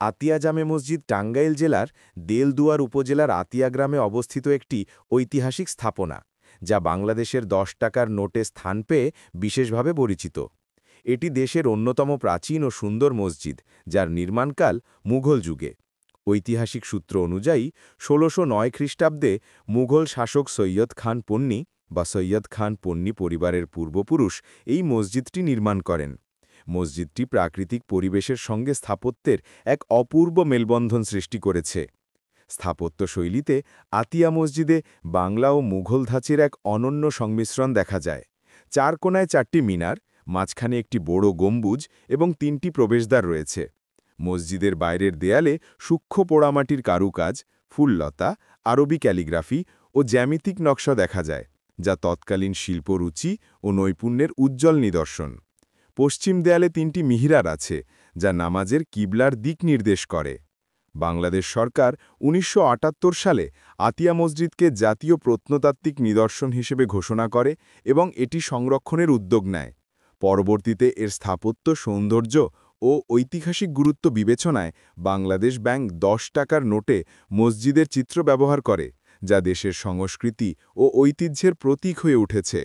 আতিয়া জামে মসজিদ টাঙ্গাইল জেলার দেলদুয়ার উপজেলার আতিয়া গ্রামে অবস্থিত একটি ঐতিহাসিক স্থাপনা, যা বাংলাদেশের ১০ টাকার নোটে স্থান পেয়ে বিশেষভাবে পরিচিত। এটি দেশের অন্যতম প্রাচীন ও সুন্দর মসজিদ, যার নির্মাণকাল মুঘল যুগে। ঐতিহাসিক সূত্র অনুযায়ী ১৬০৯ খ্রিস্টাব্দে মুঘল শাসক সৈয়দ খান পন্নী বা সৈয়দ খান পন্নী পরিবারের পূর্বপুরুষ এই মসজিদটি নির্মাণ করেন। মসজিদটি প্রাকৃতিক পরিবেশের সঙ্গে স্থাপত্যের এক অপূর্ব মেলবন্ধন সৃষ্টি করেছে। স্থাপত্য শৈলীতে আতিয়া মসজিদে বাংলা ও মুঘল ধাঁচের এক অনন্য সংমিশ্রণ দেখা যায়। চার কোণায় ৪টি মিনার, মাঝখানে একটি বড় গম্বুজ এবং ৩টি প্রবেশদ্বার রয়েছে। মসজিদের বাইরের দেয়ালে সূক্ষ্ম পোড়ামাটির কারুকাজ, ফুললতা, আরবি ক্যালিগ্রাফি ও জ্যামিতিক নকশা দেখা যায়, যা তৎকালীন শিল্পরুচি ও নৈপুণ্যের উজ্জ্বল নিদর্শন। পশ্চিম দেয়ালে ৩টি মিহরাব আছে, যা নামাজের কিবলার দিক নির্দেশ করে। বাংলাদেশ সরকার ১৯৭৮ সালে আতিয়া মসজিদকে জাতীয় প্রত্নতাত্ত্বিক নিদর্শন হিসেবে ঘোষণা করে এবং এটি সংরক্ষণের উদ্যোগ নেয়। পরবর্তীতে এর স্থাপত্য সৌন্দর্য ও ঐতিহাসিক গুরুত্ব বিবেচনায় বাংলাদেশ ব্যাংক ১০ টাকার নোটে মসজিদের চিত্র ব্যবহার করে, যা দেশের সংস্কৃতি ও ঐতিহ্যের প্রতীক হয়ে উঠেছে।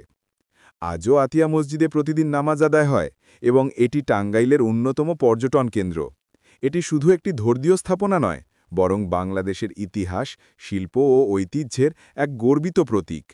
আজও আতিয়া মসজিদে প্রতিদিন নামাজ আদায় হয় এবং এটি টাঙ্গাইলের অন্যতম পর্যটন কেন্দ্র। এটি শুধু একটি ধর্মীয় স্থাপনা নয়, বরং বাংলাদেশের ইতিহাস, শিল্প ও ঐতিহ্যের এক গর্বিত প্রতীক।